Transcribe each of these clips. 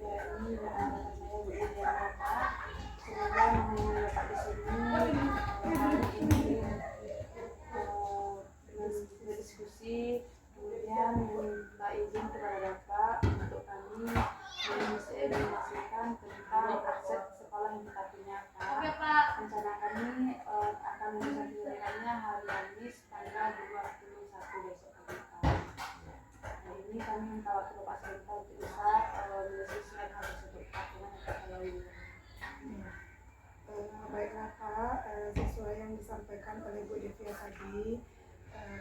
Ya, ini dengan saya Bu Irian Bapak. Semoga menemani Bapak di sini kami ingin berdiskusi, kemudian minta izin kepada Bapak untuk kami menginformasikan tentang akses sekolah yang kita punya, Pak. Rencana kami akan menyampaikannya hari Kamis tanggal 21 besok pagi, Pak. Hari ini kami minta waktu Bapak sebentar untuk bisa mendiskusikan hal tersebut, Pak. Gimana Pak kalau ini? Baiklah Pak, sesuai yang disampaikan oleh Bu Devia tadi,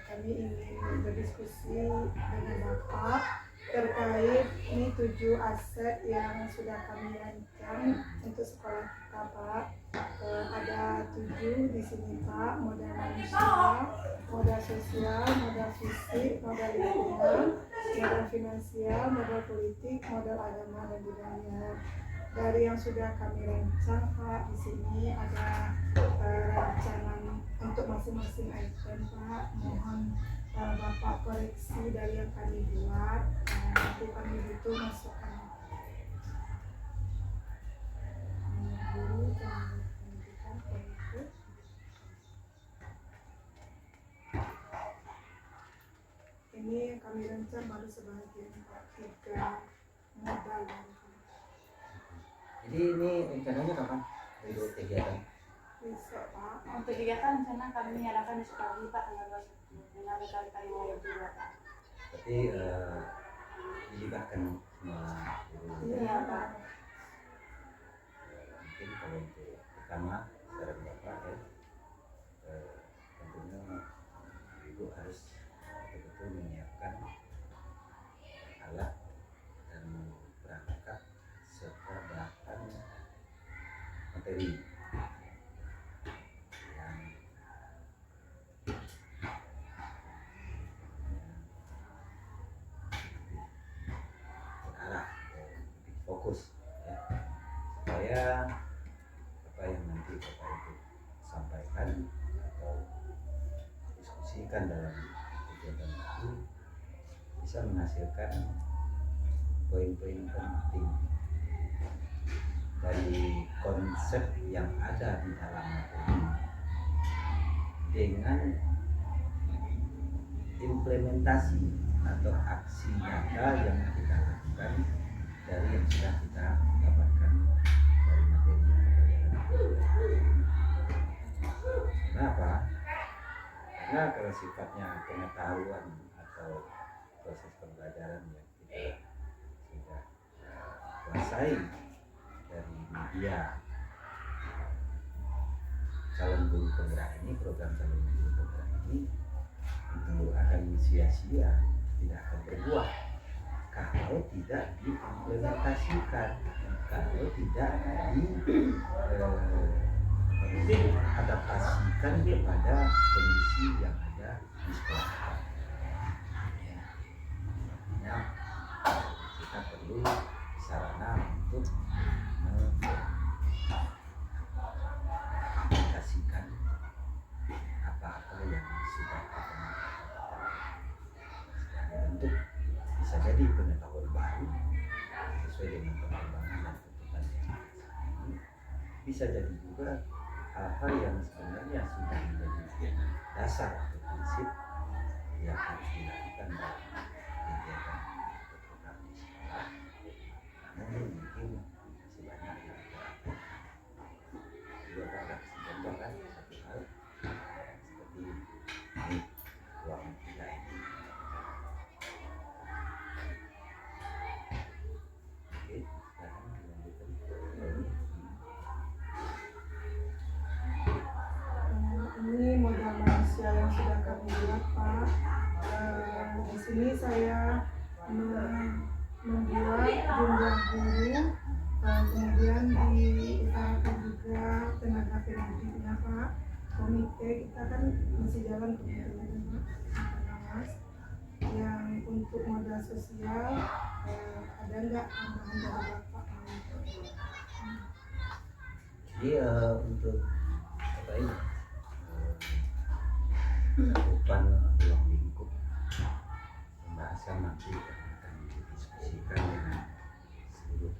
kami ingin berdiskusi dengan Bapak terkait ini 7 aset yang sudah kami rancang untuk sekolah kita, Pak. Ada 7 di sini, Pak: modal manusia, modal sosial, modal fisik, modal lingkungan, modal finansial, modal politik, modal agama dan budaya. Dari yang sudah kami rancang, Pak, di sini ada rancangan untuk masing-masing item, Pak. Mohon Bapak koreksi dari yang kami buat. Nanti kami butuh masukan guru dan pendidikan politik. Ini yang kami rancang baru sebagian, Pak. 3 modal dari kami. Jadi ini rencananya kapan untuk kegiatan? Besok, Pak. Untuk kegiatan rencana kami adakan besok pagi, Pak, tanggal 21 dengan rekan-rekan yang lain juga, Pak. Berarti dilibatkan semua guru. Iya, Pak. Mungkin kalau untuk pertama saran Bapak ya, tentunya Ibu harus betul-betul menyiapkan alat dan perangkat serta bahan materi yang berarah, lebih fokus ya, supaya apa yang nanti Bapak Ibu sampaikan atau diskusikan dalam kegiatan itu bisa menghasilkan poin-poin penting dari konsep yang ada di dalam materi dengan implementasi atau aksi nyata yang kita lakukan dari yang sudah kita dapatkan dari materi yang kita jalani. Kenapa? Karena kalau sifatnya pengetahuan atau proses pembelajaran yang kita sudah kuasai dari media calon guru penggerak ini, program calon guru penggerak ini, itu akan sia-sia, tidak akan berbuah kalau tidak diimplementasikan, kalau tidak diadaptasikan kepada kondisi yang ada di sekolah. Ya, kita perlu sarana untuk mengaplikasikan apa-apa yang sudah kita bentuk, bisa jadi pengetahuan baru sesuai dengan perkembangan dan tuntutan yang ada ini, bisa jadi juga hal-hal yang sebenarnya sudah menjadi dasar atau prinsip yang harus dilakukan dalam kegiatan program di sekolah, namun mungkin masih banyak yang tidak. Juga ada contoh kan satu hal seperti ini, ruang kita ini. Oke, sekarang dilanjutkan. Ini modal manusia yang sudah kami buat, Pak. Di sini saya membuat jumlah guru, kemudian diutarakan juga tenaga pendidiknya, Pak. Komite kita kan masih jalan kemudian, Pak. Yang untuk modal sosial, ada nggak tambahan dari Bapak? Jadi untuk apa ini? Cakupan ruang lingkup pembahasan nanti akan didiskusikan dengan seluruh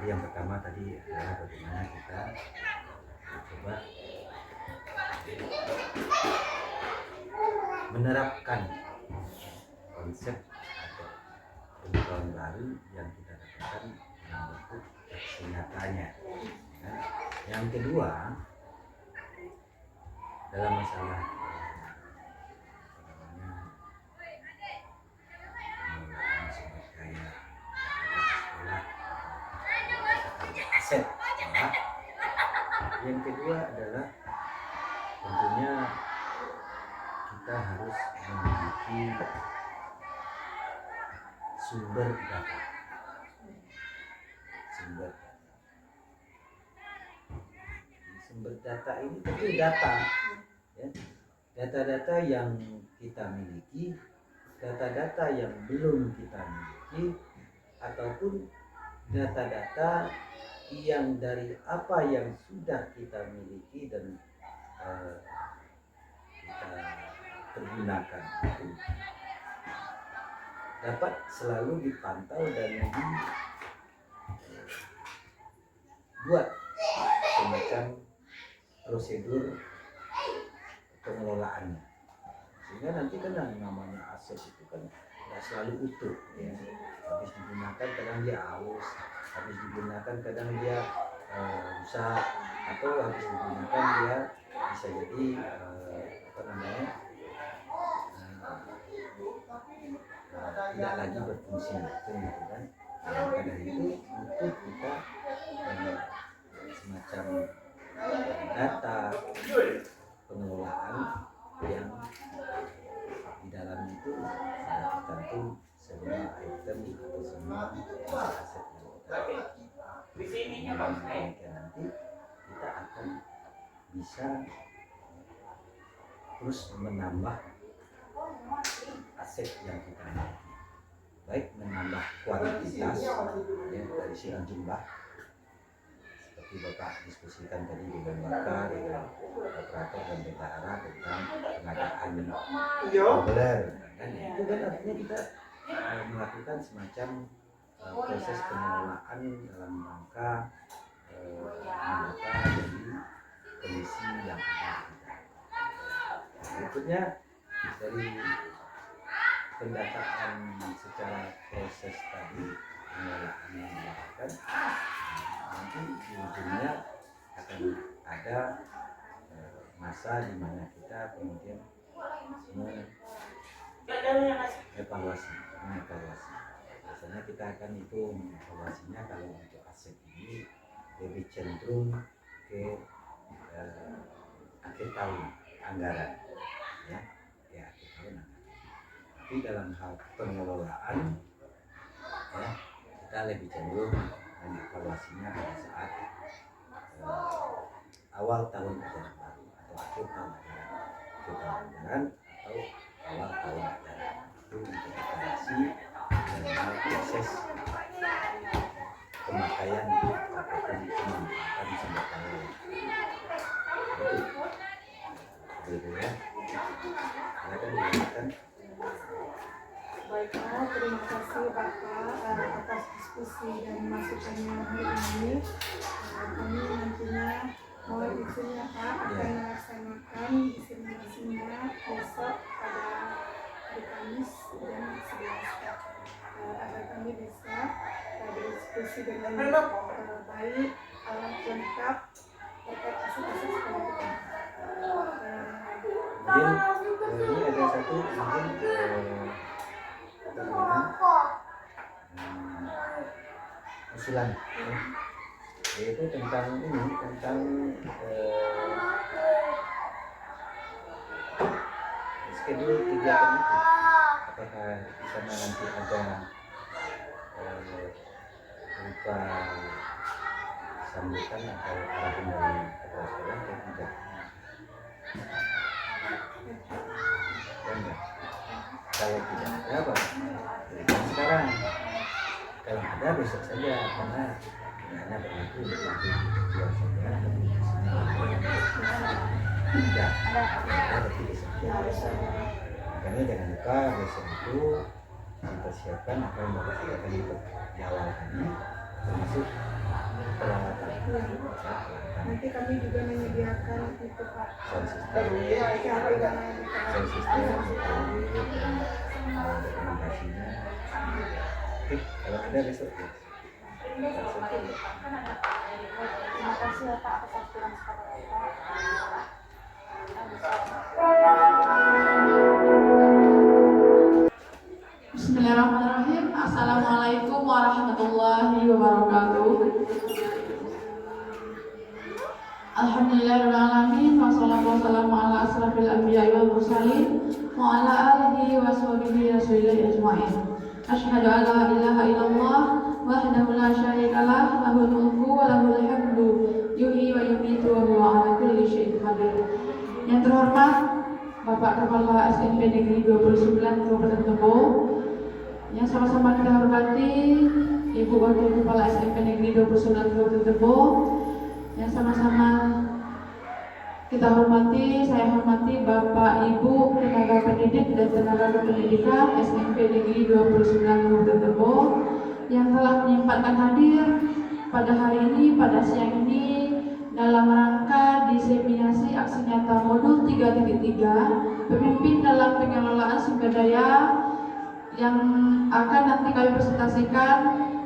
Jadi yang pertama tadi adalah bagaimana kita coba menerapkan konsep atau pengetahuan baru yang kita dapatkan dalam bentuk aksi nyatanya. Ya. Yang kedua, dalam masalah pengelolaan sumber daya sekolah, aset. Ya. Yang kedua adalah tentunya kita harus memiliki sumber data. Sumber data ini tentu data, ya. Data-data yang kita miliki, data-data yang belum kita miliki, ataupun data-data yang dari apa yang sudah kita miliki dan kita pergunakan itu dapat selalu dipantau dan dibuat semacam prosedur pengelolaannya, sehingga nanti kan yang namanya aset itu kan tidak selalu utuh, ya. Habis digunakan kadang dia aus, habis digunakan kadang dia rusak, atau habis digunakan dia bisa jadi tidak lagi berfungsi, gitu kan. Pada itu butuh kita semacam data pengelolaan yang di dalam itu sudah tercantum semua item atau semua aset yang kita nanti kita akan bisa terus menambah aset yang kita miliki, baik menambah kuantitas, ya, dari segi jumlah seperti Bapak diskusikan tadi dengan Bapak, dengan operator dan bendahara tentang pengadaan modeler, kan itu kan artinya kita melakukan semacam proses pengelolaan dalam rangka menata dari kondisi yang ada. Berikutnya dari pendataan secara proses tadi pengelolaan yang dilakukan, nanti di ujungnya akan ada masa di mana kita kemudian mengevaluasi. Biasanya kita akan itu mengevaluasinya kalau untuk aset ini lebih cenderung ke akhir tahun anggaran, ya, akhir tahun anggaran. Tapi dalam hal pengelolaan, ya, kita lebih cenderung mengevaluasinya pada saat awal tahun ajaran baru atau akhir tahun ajaran atau awal tahun ajaran. Itu untuk evaluasi dalam proses pemakaian ataupun pemanfaatan sumber daya. Itu ya. Silakan dilanjutkan. Baiklah, terima kasih Bapak atas diskusi dan masukannya hari ini. Kami nantinya mohon izinnya Pak akan melaksanakan diseminasinya besok pada hari Kamis jam 11 agar kami bisa berdiskusi dengan baik, lengkap terkait aset-aset sekolah kita. Mungkin ini ada satu mungkin usulan, ya, yaitu tentang schedule kegiatan itu. Apakah di sana nanti ada berupa sambutan atau arahan dari kepala sekolah atau tidak? Kalau tidak ada, Pak, sekarang. Kalau ada besok saja, karena hanya berlaku untuk nanti jual saja. Tidak ada tapi besok. Makanya jangan lupa besok itu kita siapkan apa yang mau kita siapkan untuk di awal tadi, termasuk Iya. Nanti kami juga menyediakan itu Pak. Sound system, Cari dan sound system, edukasinya. Oke, kalau ada besok ya. Terima kasih ya Pak atas aspirasi Bapak. Bismillahirrahmanirrahim. Assalamualaikum warahmatullahi wabarakatuh. Alhamdulillahirrahmanirrahim. Wassalatu wassalamu ala asrafil anbiya'i wal mursalin wa ala alihi wa sahbihi rasulillahi ajma'in. Asyhadu an la ilaha illallah wahdahu la syarika lah, lahul mulku wa lahul hamdu, yuhyi wa yumiitu wa huwa ala kulli syai'in qadir. Yang terhormat Bapak Kepala SMP Negeri 29 Kabupaten Tebo, yang sama-sama kita hormati Ibu Wakil Kepala SMP Negeri 29 Kabupaten Tebo, yang sama-sama kita hormati, saya hormati Bapak Ibu tenaga pendidik dan tenaga kependidikan SMP Negeri 29 Kabupaten Tebo yang telah menyempatkan hadir pada hari ini, pada siang ini dalam rangka diseminasi aksi nyata modul 3.3 pemimpin dalam pengelolaan sumber daya yang akan nanti kami presentasikan.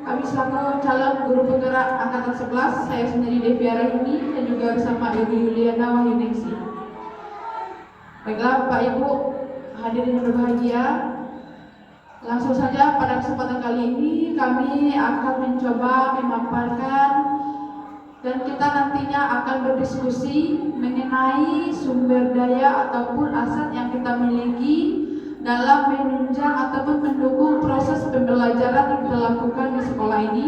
Kami selaku calon guru penggerak angkatan 11, saya sendiri Deviara ini dan juga bersama Ibu Yuliana Wahyuningsi. Baiklah Bapak Ibu hadirin yang berbahagia, langsung saja pada kesempatan kali ini kami akan mencoba memaparkan dan kita nantinya akan berdiskusi mengenai sumber daya ataupun aset yang kita miliki dalam menunjang ataupun mendukung proses pembelajaran yang kita lakukan di sekolah ini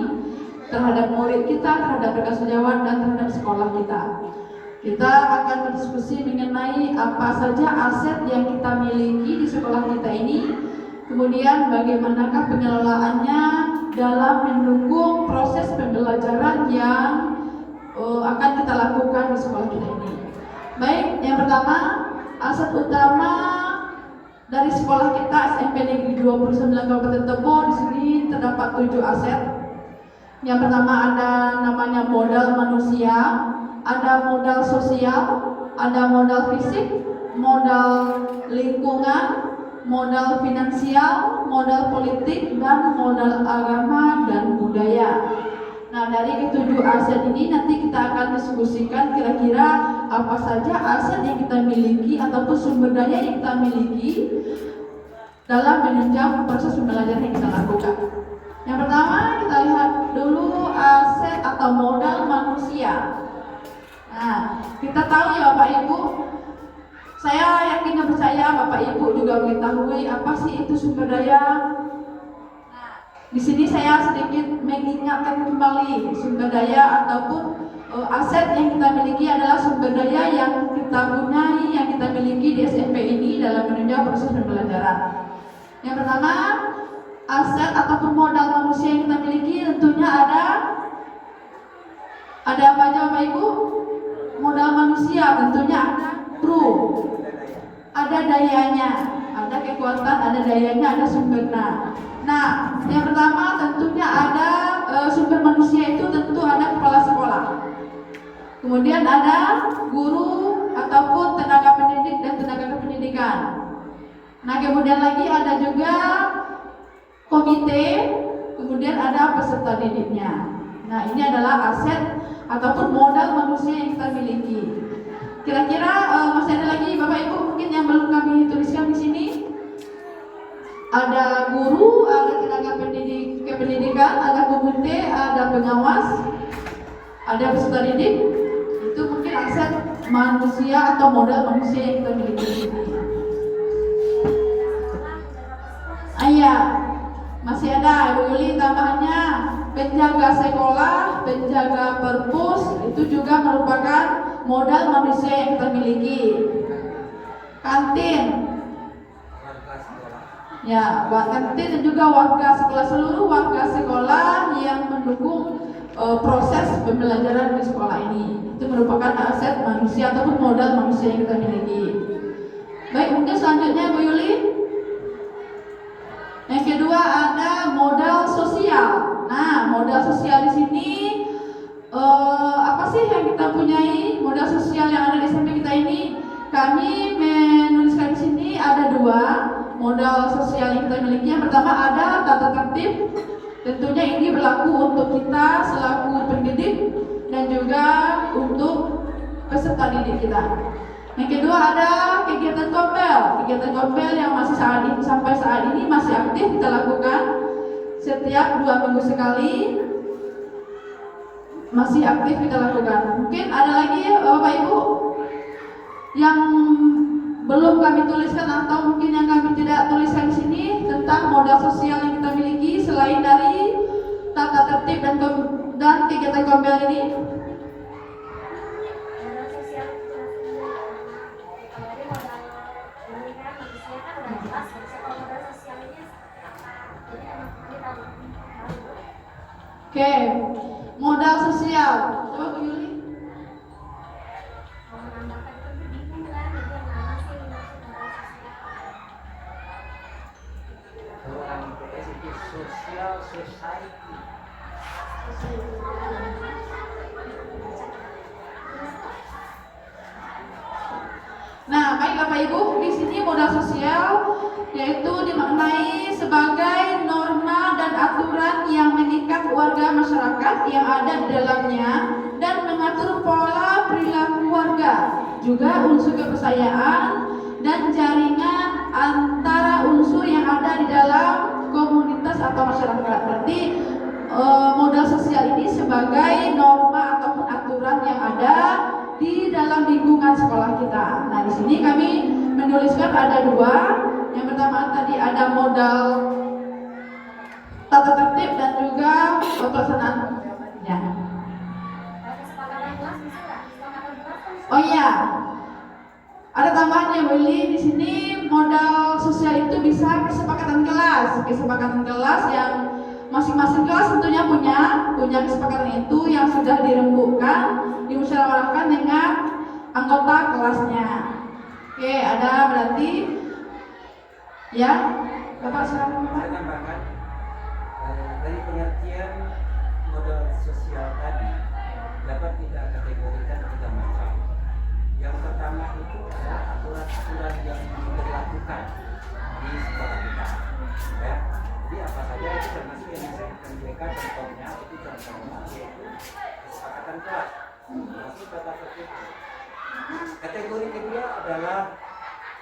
terhadap murid kita, terhadap rekan sejawat dan terhadap sekolah kita. Kita akan berdiskusi mengenai apa saja aset yang kita miliki di sekolah kita ini, kemudian bagaimanakah pengelolaannya dalam mendukung proses pembelajaran yang akan kita lakukan di sekolah kita ini. Baik, yang pertama, aset utama dari sekolah kita SMP Negeri 29 Kabupaten Tebo, di sini terdapat 7 aset. Yang pertama ada namanya modal manusia, ada modal sosial, ada modal fisik, modal lingkungan, modal finansial, modal politik, dan modal agama dan budaya. Nah, dari ketujuh aset ini nanti kita akan diskusikan kira-kira apa saja aset yang kita miliki ataupun sumber daya yang kita miliki dalam menunjang proses pembelajaran yang kita lakukan. Yang pertama kita lihat dulu aset atau modal manusia. Nah, kita tahu ya Bapak Ibu, saya yakin dan percaya Bapak Ibu juga mengetahui apa sih itu sumber daya. Di sini saya sedikit mengingatkan kembali sumber daya ataupun aset yang kita miliki adalah sumber daya yang kita punyai, yang kita miliki di SMP ini dalam menunjang proses pembelajaran. Yang pertama, aset ataupun modal manusia yang kita miliki tentunya ada apa aja Bapak Ibu? Modal manusia tentunya ada kru, ada dayanya, ada kekuatan, ada dayanya, ada sumbernya. Nah, yang pertama tentunya ada sumber manusia itu tentu ada kepala sekolah. Kemudian ada guru ataupun tenaga pendidik dan tenaga kependidikan. Nah, kemudian lagi ada juga komite, kemudian ada peserta didiknya. Nah, ini adalah aset ataupun modal manusia yang kita miliki. Kira-kira masih ada lagi Bapak Ibu mungkin yang belum kami tuliskan di sini? Ada guru, ada tenaga kependidikan, ada komite, ada pengawas, ada peserta didik. Itu mungkin aset manusia atau modal manusia yang kita miliki. Iya, masih ada Ibu Yuli tambahannya penjaga sekolah, penjaga perpus, itu juga merupakan modal manusia yang kita miliki. Kantin, ya, kantin dan juga warga sekolah, seluruh warga sekolah yang mendukung proses pembelajaran di sekolah ini, itu merupakan aset manusia ataupun modal manusia yang kita miliki. Baik, mungkin selanjutnya Bu Yuli. Yang kedua ada modal sosial. Nah, modal sosial di sini apa mempunyai modal sosial yang ada di SMP kita ini, kami menuliskan di sini ada 2 modal sosial yang kita miliki. Yang pertama ada tata tertib. Tentunya ini berlaku untuk kita selaku pendidik dan juga untuk peserta didik kita. Yang kedua ada kegiatan kompel. Kegiatan kompel yang masih sampai saat ini masih aktif kita lakukan setiap 2 minggu sekali. Masih aktif kita lakukan. Mungkin ada lagi Bapak Ibu yang belum kami tuliskan atau mungkin yang kami tidak tuliskan di sini tentang modal sosial yang kita miliki selain dari tata tertib dan kegiatan kompel ini. Modal sosial jadi modal ini kan manusia kan udah jelas kalau modal sosial ini apa, jadi teman-teman tahu. Oke, modal sosial. Coba Bu Yuli. Mau menambahkan itu bingung kan, jadi yang mana sih maksud modal sosial? Kalau orang IPS itu social society. Nah, baik Bapak Ibu, di sini modal sosial yaitu dimaknai sebagai norma dan aturan yang mengikat warga masyarakat yang ada di dalamnya dan mengatur pola perilaku warga, juga unsur kepercayaan dan jaringan antara unsur yang ada di dalam komunitas atau masyarakat. Berarti modal sosial ini sebagai norma ataupun aturan yang ada di dalam lingkungan sekolah kita. Nah, di sini kami menuliskan ada 2. Yang pertama tadi ada modal tata tertib dan juga pelaksanaan. Ya. Kesepakatan kelas bisa nggak? Kesepakatan kelas kan Oh iya, ada tambahannya Willy di sini modal sosial itu bisa kesepakatan kelas yang masing-masing kelas tentunya punya kesepakatan itu yang sudah dirembukkan, dimusyawarahkan dengan anggota kelasnya. Oke, ada berarti ya, Bapak silakan Bapak. Saya tambahkan dari pengertian modal sosial tadi dapat kita kategorikan 3 macam. Yang pertama itu adalah aturan-aturan yang diberlakukan di sekolah kita. Ya. Jadi apa saja itu termasuk yang saya sampaikan contohnya itu contohnya yaitu kesepakatan kelas, termasuk tata tertib. Kategori kedua adalah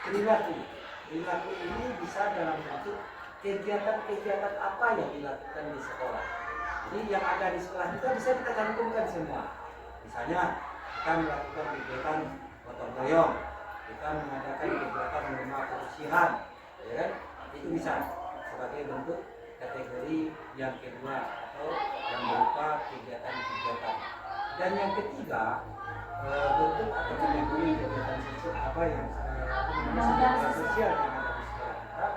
perilaku. Perilaku ini bisa dalam bentuk kegiatan-kegiatan apa yang dilakukan di sekolah. Jadi yang ada di sekolah kita bisa kita cantumkan semua. Misalnya kita melakukan kegiatan gotong royong, kita mengadakan kegiatan rumah kebersihan, ya kan? Itu bisa sebagai bentuk kategori yang kedua atau yang berupa kegiatan-kegiatan. Dan yang ketiga bentuk atau kategori kegiatan sosial apa yang kegiatan sosial yang ada di sekolah kita,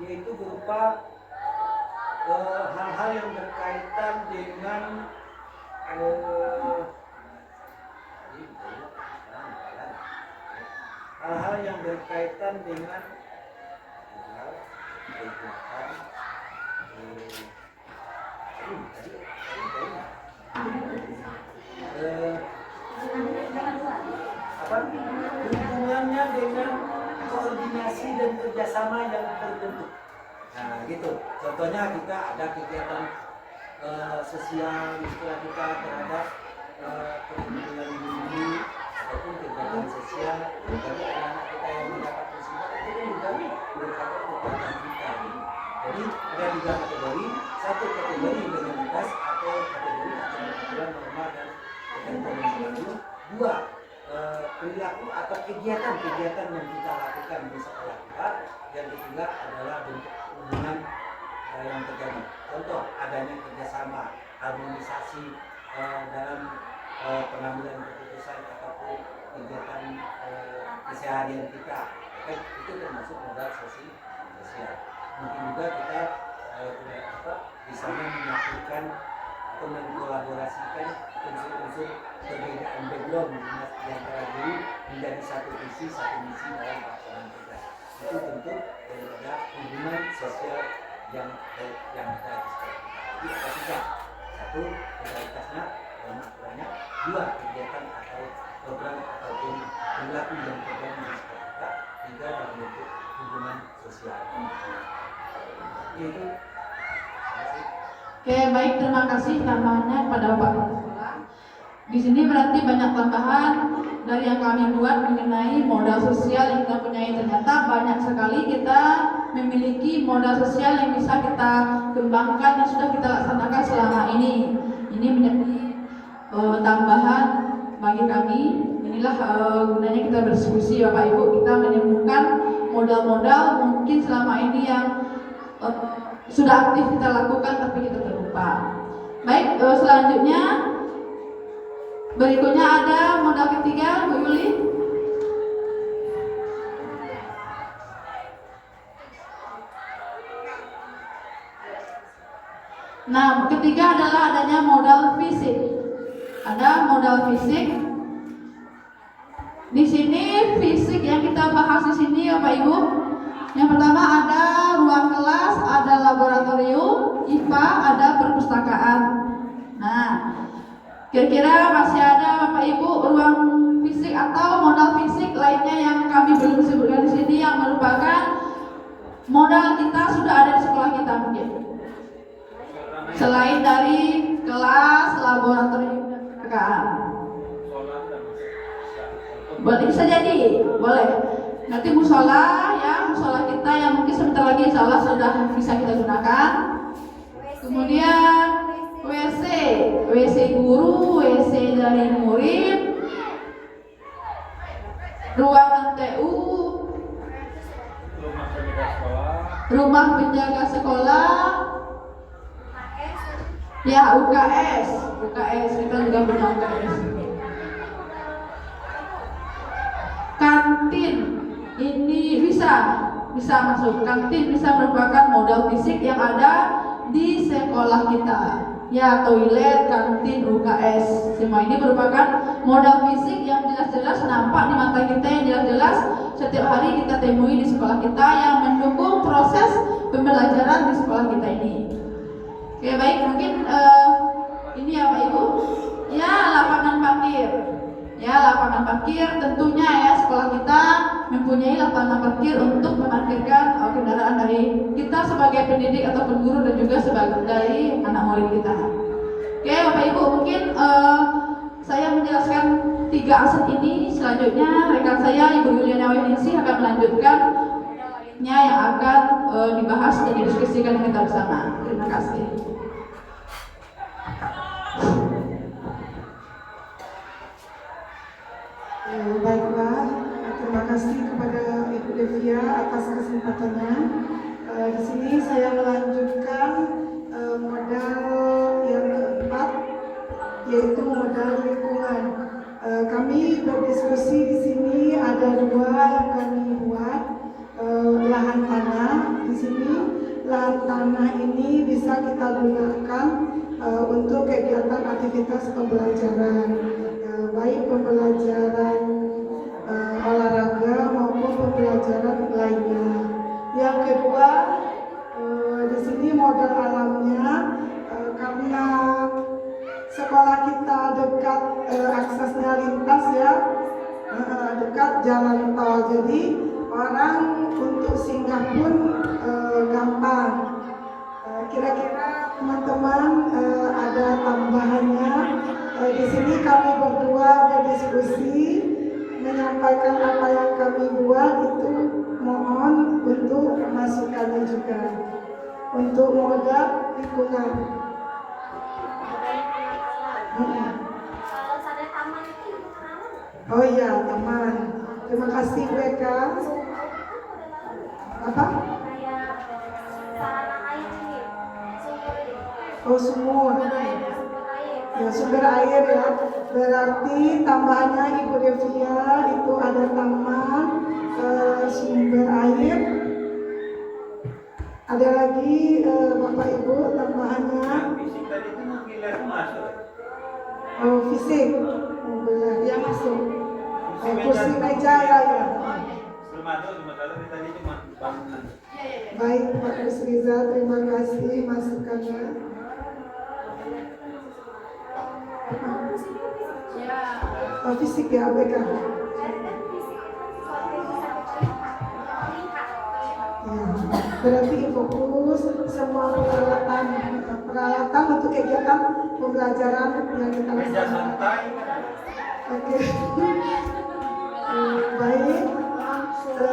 yaitu berupa hal-hal yang berkaitan dengan hal-hal yang berkaitan dengan hubungannya dengan koordinasi dan kerjasama yang terbentuk. Nah, gitu. Contohnya kita ada kegiatan sosial di sekolah kita terhadap perlindungan guru ataupun kegiatan sosial bagi anak-anak kita yang mendapat musibah, itu juga merupakan kegiatan kita. Jadi ada 3 kategori. 1 kategori legalitas atau kategori aturan norma dan ketentuan yang berlaku. 2 perilaku atau kegiatan-kegiatan yang kita lakukan di sekolah kita. Yang ketiga adalah bentuk hubungan yang terjadi. Contoh adanya kerjasama, harmonisasi dalam pengambilan keputusan ataupun kegiatan keseharian kita. Kan itu termasuk modal sosial. Mungkin juga kita bisa menyatukan atau mengkolaborasikan unsur-unsur perbedaan background di antara diri menjadi satu visi, satu misi dalam pelaksanaan tugas. Itu bentuk daripada hubungan sosial yang ada di sekolah kita. Jadi ada 3. 1 legalitasnya, aturannya. 2 kegiatan atau perilaku yang terjadi di sekitar kita juga dalam bentuk hubungan sosial. Itu Oke, baik, terima kasih tambahannya kepada Bapak Kepala Sekolah. Di sini berarti banyak tambahan dari yang kami buat mengenai modal sosial yang kita punyai. Ternyata banyak sekali kita memiliki modal sosial yang bisa kita kembangkan yang sudah kita laksanakan selama ini. Ini menjadi tambahan bagi kami. Inilah gunanya kita berdiskusi Bapak Ibu, kita menemukan modal-modal mungkin selama ini yang sudah aktif kita lakukan tapi kita terlupa. Baik, selanjutnya berikutnya ada modal ketiga, Bu Yuli. Nah, ketiga adalah adanya modal fisik. Ada modal fisik. Di sini fisik yang kita bahas di sini Bapak Ibu. Yang pertama ada ruang kelas, ada laboratorium, IPA, ada perpustakaan. Nah, kira-kira masih ada Bapak Ibu ruang fisik atau modal fisik lainnya yang kami belum sebutkan di sini yang merupakan modal kita sudah ada di sekolah kita mungkin. Selain dari kelas, laboratorium, dan perpustakaan. Boleh bisa jadi, boleh. Nanti musola ya, musola kita yang mungkin sebentar lagi insya Allah sudah bisa kita gunakan. Kemudian WC guru, WC dari murid, ruangan TU, rumah penjaga sekolah, ya UKS kita juga punya UKS. Kantin ini bisa masuk. Kantin bisa merupakan modal fisik yang ada di sekolah kita. Ya, toilet, kantin, UKS, semua ini merupakan modal fisik yang jelas-jelas nampak di mata kita, yang jelas-jelas setiap hari kita temui di sekolah kita yang mendukung proses pembelajaran di sekolah kita ini. Oke, baik, mungkin ini ya Pak Ibu. Ya, lapangan parkir. Ya, lapangan parkir tentunya ya sekolah kita mempunyai lapangan parkir untuk memarkirkan kendaraan dari kita sebagai pendidik ataupun guru dan juga sebagai dari anak murid kita. Oke, Bapak Ibu, mungkin saya menjelaskan 3 aset ini. Selanjutnya rekan saya Ibu Yuliana Wahyuningsih akan melanjutkan lainnya yang akan dibahas dan didiskusikan kita bersama. Terima kasih. Baiklah, terima kasih kepada Ibu Devia atas kesempatannya. Di sini saya melanjutkan modal yang keempat, yaitu modal lingkungan. Kami berdiskusi di sini ada 2 yang kami buat, lahan tanah. Di sini lahan tanah ini bisa kita gunakan untuk kegiatan aktivitas pembelajaran. Baik pembelajaran olahraga maupun pembelajaran lainnya. Yang kedua, di sini modal alamnya, karena sekolah kita dekat aksesnya lintas ya, dekat jalan tol, jadi orang untuk singgah pun gampang. Kira-kira teman-teman ada tambahannya? Di sini kami berdua berdiskusi menyampaikan apa yang kami buat, itu mohon untuk masukannya juga untuk modal lingkungan. Kalau ada taman itu taman. Oh iya, taman. Terima kasih Bu Eka. Apa? Kayak sarana air ini, sumur ini. Oh, sumur. Sumber air. Ya, sumber air ya. Berarti tambahannya Ibu Devia itu ada taman, sumber air. Ada lagi Bapak Ibu tambahannya. fisik tadi itu mungkin masuk. Oh, fisik. Oh, benar, dia masuk. Kursi meja ya. Belum masuk, sementara tadi cuma bangunan. Baik Pak Rizal, terima kasih masukannya. Oh, fisik ya, BK. Fisik Berarti fokus semua peralatan untuk kegiatan pembelajaran yang kita Meja laksanakan. santai. Oke. Baik.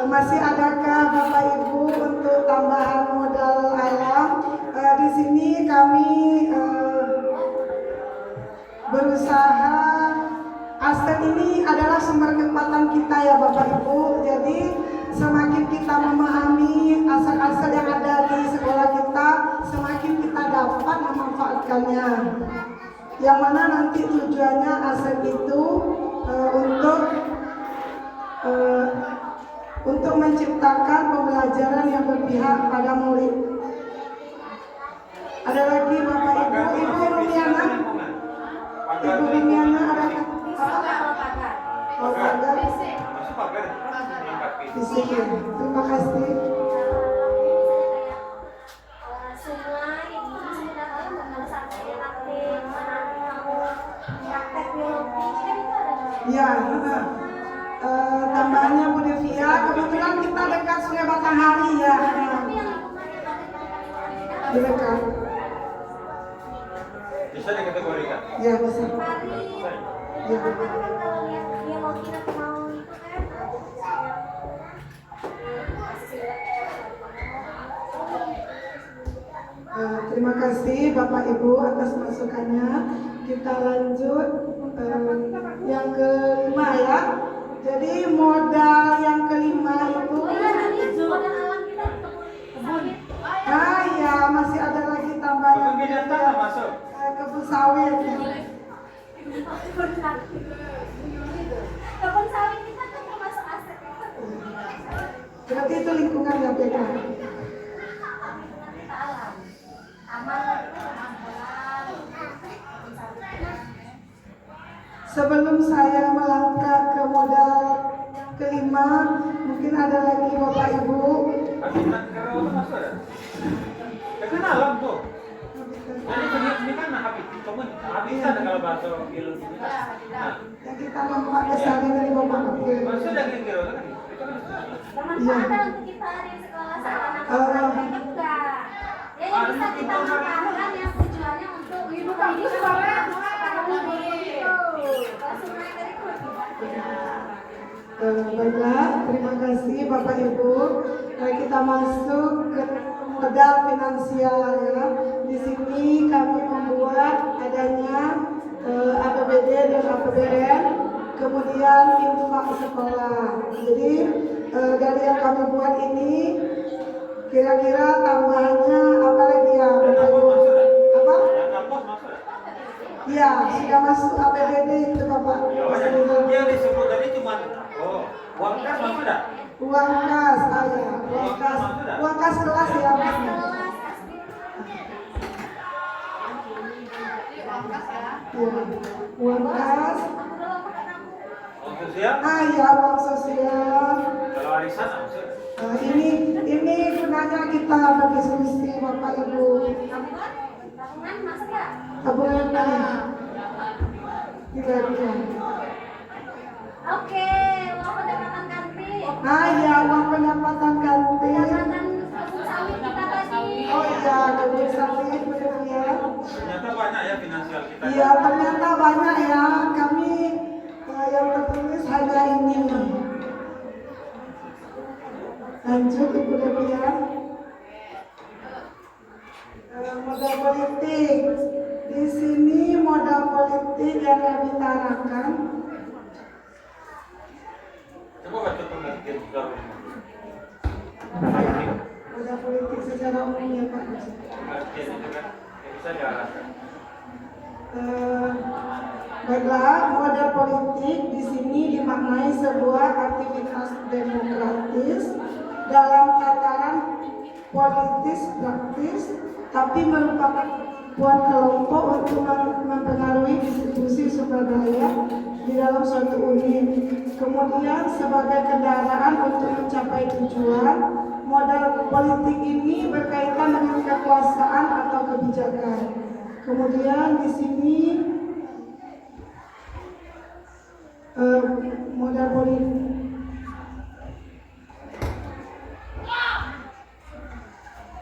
Masih adakah Bapak Ibu untuk tambahan modal alam? Di sini kami berusaha, aset ini adalah sumber kekuatan kita ya Bapak Ibu. Jadi semakin kita memahami aset-aset yang ada di sekolah kita, semakin kita dapat memanfaatkannya. Yang mana nanti tujuannya aset itu untuk menciptakan pembelajaran yang berpihak pada murid. Ada lagi Bapak Ibu, Ibu Rumiana? Ibu Rumiana ada apa? Oh, pagar. Masuk pagar. Di sini. Terima kasih. Semua ibu sudah tahu mengenai sampai praktik menanam praktek biologi kan itu ada. Ya, tambahannya Bu Devia, kebetulan kita dekat Sungai Batanghari ya. Tapi yang lingkungannya ada Di dekat. Bisa dikategorikan. Ya, bisa. Hari Ya. kan kalau lihat biologi nanti mau itu kan Terima kasih Bapak Ibu atas masukannya. Kita lanjut yang kelima ya. Jadi modal yang kelima itu modal alam kita kebun. ya masih ada lagi tambahan Kebun binatang masuk. kebun sawit. Kebun sawit kita kan termasuk aset. Berarti itu lingkungan yang beda. Kita alam. Taman Sebelum saya melangkah ke modal kelima, mungkin ada lagi Bapak Ibu. Habitat karau itu masuk ya? Ya kan alam tuh. Jadi ini kan habitat kalau bahasa biologi kita. Nah, Yang kita nampak kesana dari Bapak Ibu. maksudnya dari karau kan? Itu kan bermanfaat untuk kita di sekolah sekolah juga. Ya yang bisa kita manfaatkan yang tujuannya untuk hidup ini Baiklah, terima kasih Bapak Ibu. Kita masuk ke modal finansial ya. Di sini kami membuat adanya APBD dan APBN, kemudian infak sekolah. Jadi dari yang kami buat ini, kira-kira tambahannya apa lagi ya Bapak Ibu? Apa? Ya, sudah masuk APBD itu Bapak. yang disebut tadi cuma uang kas masuk dah? Uang kas, uang kas kelas ya Mas. Ya, uang kas. Uang sosial? Ya, uang sosial. Kalau arisan masuk. Ini gunanya kita berdiskusi Bapak Ibu. tabungan masuk ya? Tabungan tadi. Tidak. Oke, uang pendapatan kantin. Ya, uang pendapatan kantin. Pendapatan kebun sawit kita tadi. Oh iya, kebun sawit benar ya. Ternyata banyak ya finansial kita. Iya, ternyata banyak ya. Kami yang tertulis hanya ini. Lanjut Ibu Devia. Modal politik. Di sini modal politik yang kami tarakan. Coba baca pengertian secara umum. Modal politik secara umum ya Pak. Pengertian itu kan bisa diarahkan. Baiklah, modal politik di sini dimaknai sebuah aktivitas demokratis dalam tataran politis praktis, tapi merupakan kemampuan kelompok untuk mempengaruhi distribusi sumber daya di dalam suatu unit. Kemudian sebagai kendaraan untuk mencapai tujuan, modal politik ini berkaitan dengan kekuasaan atau kebijakan. Kemudian di sini modal politik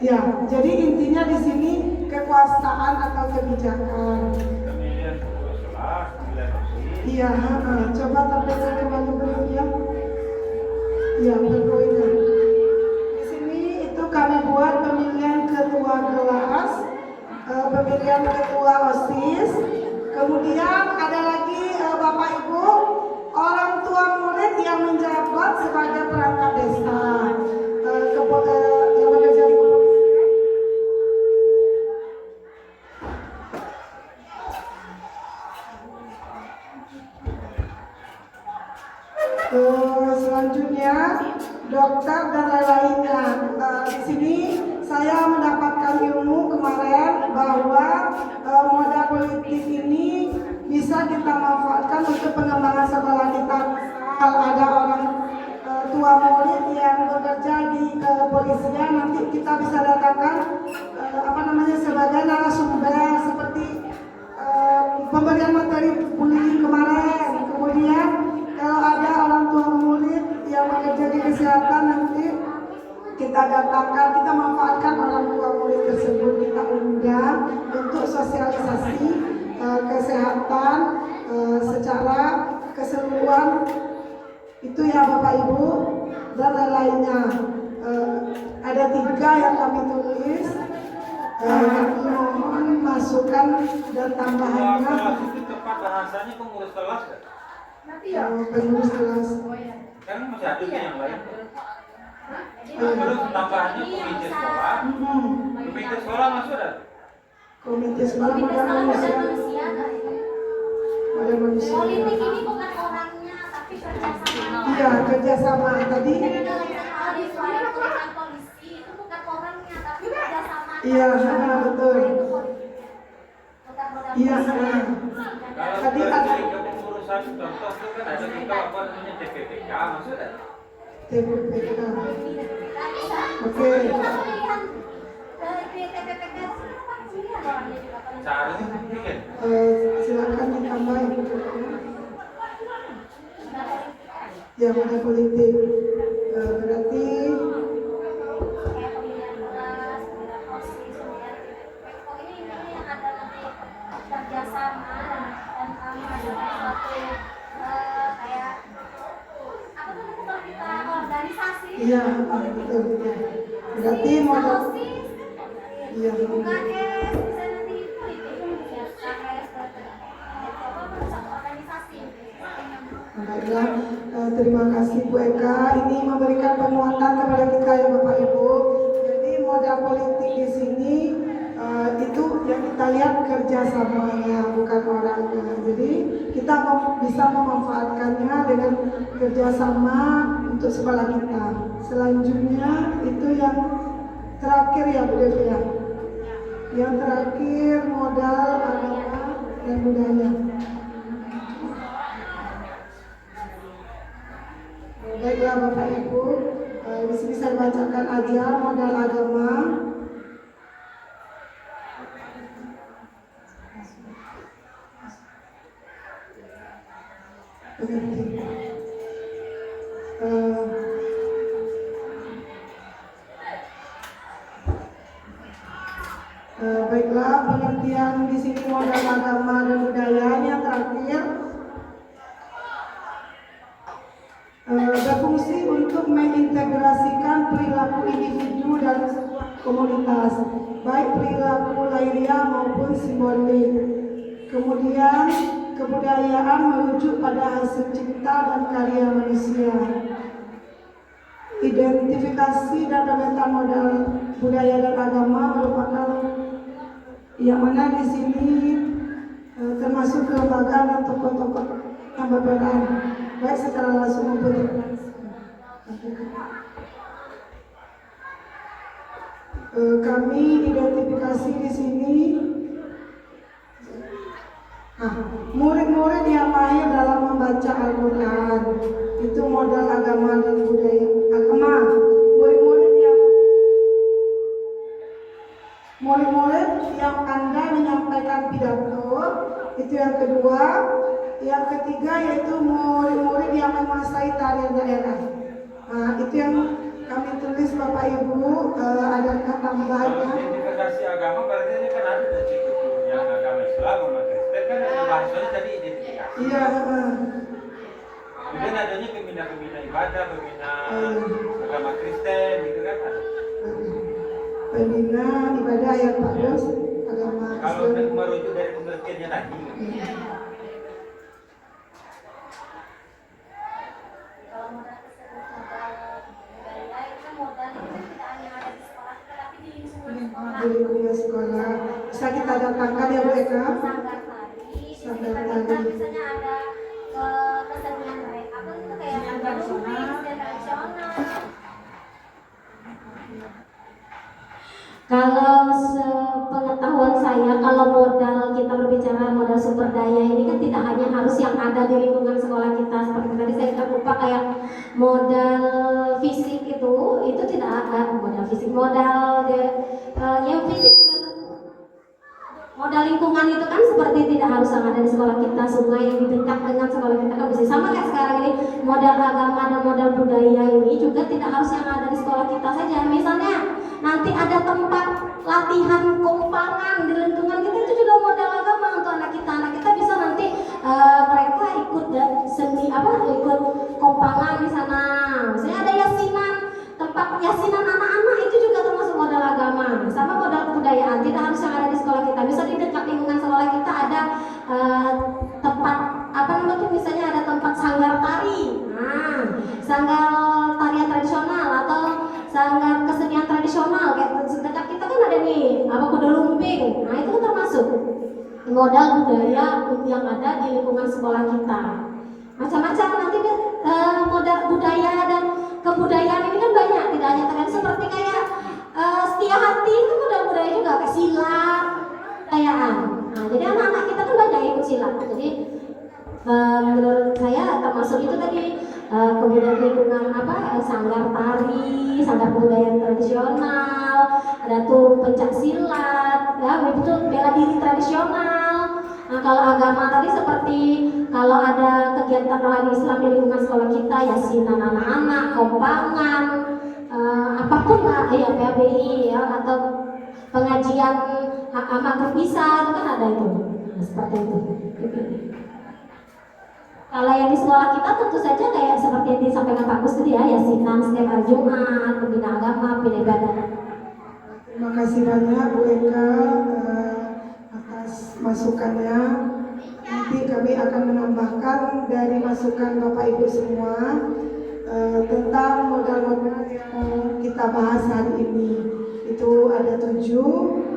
Ya, jadi intinya di sini kekuasaan atau kebijakan. Iya, coba tampilkan kembali berikutnya. Ya, perpoingan. Di sini itu kami buat pemilihan ketua kelas, pemilihan ketua OSIS, kemudian ada lagi Bapak Ibu orang tua murid yang menjabat sebagai perangkat desa, yang bekerja di kepolisian. Selanjutnya dokter dan lain-lainnya. Di sini saya mendapatkan ilmu kemarin bahwa modal politik ini bisa kita manfaatkan untuk pengembangan sekolah kita. Kalau ada orang tua murid yang bekerja di kepolisian, nanti kita bisa datangkan sebagai narasumber seperti pemberian materi bullying kemarin. Kemudian kalau ada orang tua murid yang bekerja di kesehatan, nanti kita datangkan, kita manfaatkan orang tua murid tersebut, kita undang untuk sosialisasi kesehatan secara keseluruhan itu ya Bapak Ibu dan lain-lainnya. Ada 3 yang kami tulis. Kami mohon masukan dan tambahannya. Itu tepat bahasanya pengurus kelas kan? Pengurus kelas. Kan masih ada yang lain. Terus tambahannya komite sekolah. Komite sekolah masuk ada? Komite sekolah modal manusia. Modal manusia. Politik ini bukan orangnya, tapi kerjasama. Iya, kerjasama tadi. Kalau di suara polisi itu bukan orangnya, tapi kerjasama. Iya, betul. Iya, Kalau tadi dari ada kepengurusan contoh itu kan ada kita apa namanya CPPK masuk ada? TPPK. Oke. Seharusnya mungkin. Silakan ditambahin. Ya, modal politik. Berarti kerjasama dan kami adalah suatu kayak apa namanya kalau kita organisasi. iya, betul ya. Berarti modal iya, UKS bisa nanti politik ya KKS organisasi. baiklah, terima kasih Bu Eka. Ini memberikan penguatan kepada kita ya Bapak Ibu. Jadi modal politik di sini itu yang kita lihat kerjasamanya, bukan orangnya. Jadi kita bisa memanfaatkannya dengan kerjasama untuk sekolah kita. Selanjutnya itu yang terakhir ya Bu Devi ya. Yang terakhir modal agama dan budaya. Baiklah Bapak Ibu, di sini saya bacakan aja modal agama. Baiklah, pengertian di sini modal agama dan budaya yang terakhir berfungsi untuk mengintegrasikan perilaku individu dalam sebuah komunitas, baik perilaku lahiriah maupun simbolik. Kemudian kebudayaan merujuk pada hasil cipta dan karya manusia. Identifikasi dan pemetaan modal budaya dan agama merupakan yang mana di sini termasuk kelembagaan dan tokoh-tokoh yang berperan baik secara langsung maupun tidak langsung. Kami identifikasi di sini murid-murid yang mahir dalam membaca Al-Quran, itu modal agama dan budaya. Agama, murid-murid yang pandai menyampaikan pidato, itu yang kedua. Yang ketiga yaitu murid-murid yang menguasai tarian daerah. Itu yang kami tulis Bapak Ibu, adakah Kalau tambahannya? identifikasi agama berarti ini kan ada di situ yang agama Islam sama Kristen kan ada bahasanya tadi identifikasi. Iya. Kemudian adanya pembina-pembina ibadah, pembina agama Kristen gitu kan ada. Pembina ibadah yang bagus, agama Kalau Islam. merujuk dari pengertiannya tadi. Kalau modal tersebut modal budaya itu kan modal itu kan tidak hanya ada di sekolah kita tapi di lingkungan sekolah. Di lingkungan sekolah bisa kita datangkan ya Bu Eka. Sanggar tari, di Sanggar sekitar kita tari. misalnya ada kesenian mereka apa itu kayak kesenian tradisional. Kalau sepengetahuan saya, kalau modal kita berbicara modal sumber daya ini kan tidak hanya harus yang ada di lingkungan sekolah kita. Seperti tadi saya terlupa kayak modal fisik itu tidak ada modal fisik, yang fisik juga modal lingkungan itu kan seperti tidak harus yang ada di sekolah kita. Sungai yang dekat dengan sekolah kita kan bisa sama kayak sekarang ini. Modal agama dan modal budaya ini juga tidak harus yang ada di sekolah kita saja. Misalnya nanti ada tempat latihan kompangan di lingkungan kita, itu juga modal agama untuk anak kita. Anak kita bisa nanti mereka ikut ikut kompangan di sana. Misalnya ada yasinan, tempat yasinan anak-anak itu juga termasuk modal agama. Sama modal kebudayaan, tidak harus yang ada di sekolah kita. Bisa di dekat lingkungan sekolah kita ada tempat misalnya ada tempat sanggar tari. Sanggar tarian tradisional atau sanggar kesenian tradisional kayak dekat kita kan ada nih kuda lumping. Nah itu kan termasuk modal budaya yang ada di lingkungan sekolah kita. Macam-macam nanti modal budaya dan kebudayaan ini kan banyak, tidak hanya terkait seperti kayak setia hati itu modal budaya juga, kayak silat, kayaan. Nah jadi anak-anak kita kan banyak ikut silat. Jadi menurut saya termasuk itu tadi kebudayaan lingkungan sanggar tari, sanggar kebudayaan tradisional, ada tuh pencak silat, ya betul bela diri tradisional. Nah kalau agama tadi seperti kalau ada kegiatan rohani Islam di lingkungan sekolah kita, yasinan anak-anak, kompangan, apapun lah, ya PABI ya atau pengajian maghrib isya itu kan ada itu. Nah, seperti itu. Kalau yang di sekolah kita tentu saja kayak seperti yang disampaikan Pak Gus tadi ya, yasinan setiap hari Jumat, pembina agama, pembina ibadah. Terima kasih banyak Bu Eka atas masukannya. Nanti kami akan menambahkan dari masukan Bapak Ibu semua tentang modal-modal yang kita bahas hari ini. Itu ada 7.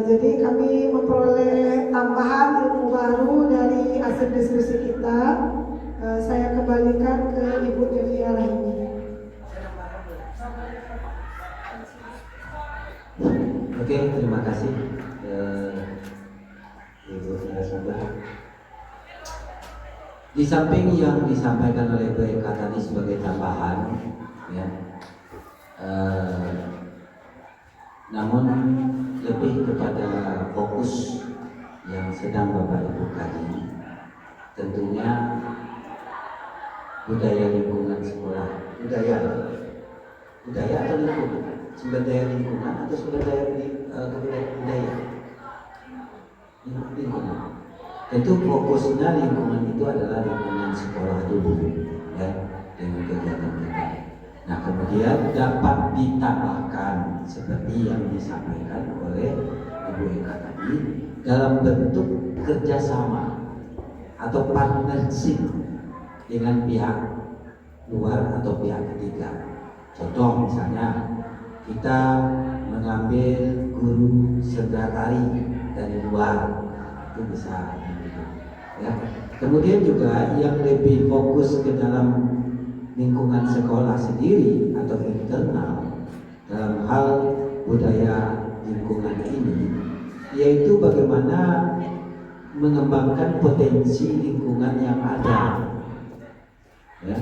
Jadi kami memperoleh tambahan ilmu baru dari hasil diskusi kita. Saya kembalikan ke Ibu Devia lagi. Oke, terima kasih Ibu narasumber. Di samping yang disampaikan oleh Bu Eka tadi sebagai tambahan, ya, namun lebih kepada fokus yang sedang Bapak Ibu kaji, tentunya budaya lingkungan sekolah, budaya atau lingkungan, sumber daya lingkungan atau sumber daya budaya lingkungan. Tentu fokusnya lingkungan itu adalah lingkungan sekolah dulu, ya, dengan kegiatan kita. Nah kemudian dapat ditambahkan seperti yang disampaikan oleh Ibu Eka tadi dalam bentuk kerjasama atau partnership dengan pihak luar atau pihak ketiga. Contoh misalnya kita mengambil guru sendera tari dari luar, itu bisa, ya. Kemudian juga yang lebih fokus ke dalam lingkungan sekolah sendiri atau internal dalam hal budaya lingkungan ini, yaitu bagaimana mengembangkan potensi lingkungan yang ada, ya.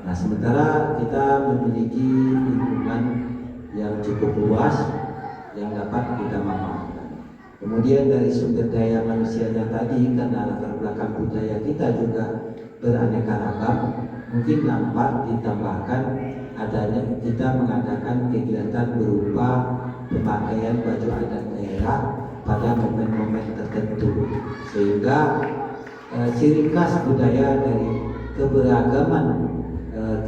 Nah sementara kita memiliki lingkungan yang cukup luas yang dapat kita manfaatkan. Kemudian dari sumber daya manusianya tadi, karena latar belakang budaya kita juga beraneka ragam, mungkin dapat ditambahkan adanya kita mengadakan kegiatan berupa pemakaian baju adat daerah pada momen-momen tertentu, sehingga ciri khas budaya dari keberagaman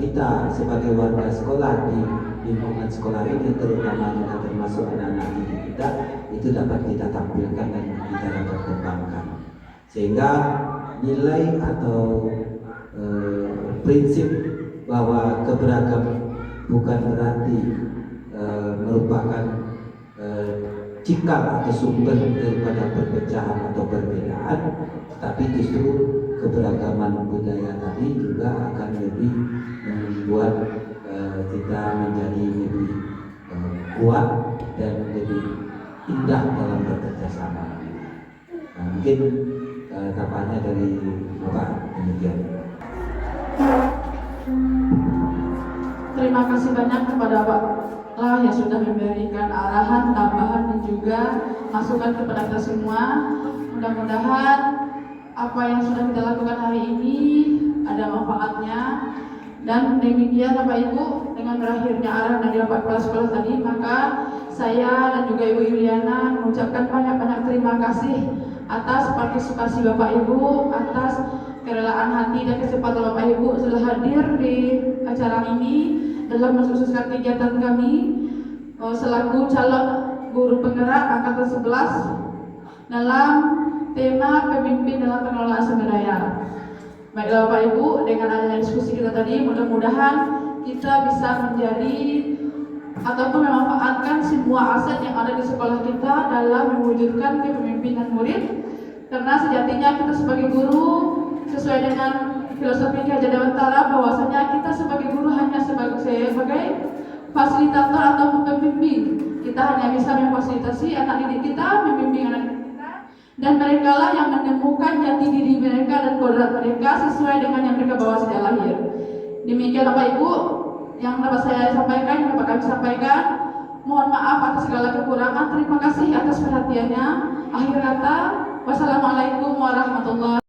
kita sebagai warga sekolah di lingkungan sekolah ini, terutama juga termasuk anak-anak didik kita, itu dapat kita tampilkan dan kita dapat kembangkan, sehingga nilai atau prinsip bahwa keberagaman bukan berarti merupakan cikal atau sumber daripada perpecahan atau perbedaan, tetapi justru keberagaman budaya tadi juga akan lebih membuat kita menjadi lebih kuat dan lebih indah dalam bekerja sama. Nah, mungkin tampaknya dari Bapak demikian. Terima kasih banyak kepada Pak lah yang sudah memberikan arahan, tambahan dan juga masukan kepada kita semua. Mudah-mudahan apa yang sudah kita lakukan hari ini ada manfaatnya. Dan demikian Bapak Ibu, dengan berakhirnya arahan dari Bapak Kepala Sekolah tadi, maka saya dan juga Ibu Yuliana mengucapkan banyak-banyak terima kasih atas partisipasi Bapak Ibu, atas kerelaan hati dan kesempatan Bapak Ibu sudah hadir di acara ini dalam mensukseskan kegiatan kami selaku calon guru penggerak angkatan 11 dalam tema pemimpin dalam pengelolaan sumber daya. Baiklah Bapak Ibu, dengan adanya diskusi kita tadi, mudah-mudahan kita bisa menjadi ataupun memanfaatkan semua aset yang ada di sekolah kita dalam mewujudkan kepemimpinan murid. Karena sejatinya kita sebagai guru, sesuai dengan filosofi Ki Hajar Dewantara, bahwasanya kita sebagai guru hanya sebagai fasilitator atau pembimbing. Kita hanya bisa memfasilitasi anak didik kita, membimbing anak didik kita, dan mereka lah yang menemukan jati diri mereka dan kodrat mereka sesuai dengan yang mereka bawa sejak lahir. Demikian Bapak Ibu yang dapat saya sampaikan, yang dapat kami sampaikan. Mohon maaf atas segala kekurangan. Terima kasih atas perhatiannya. Akhir kata, wassalamualaikum warahmatullahi wabarakatuh.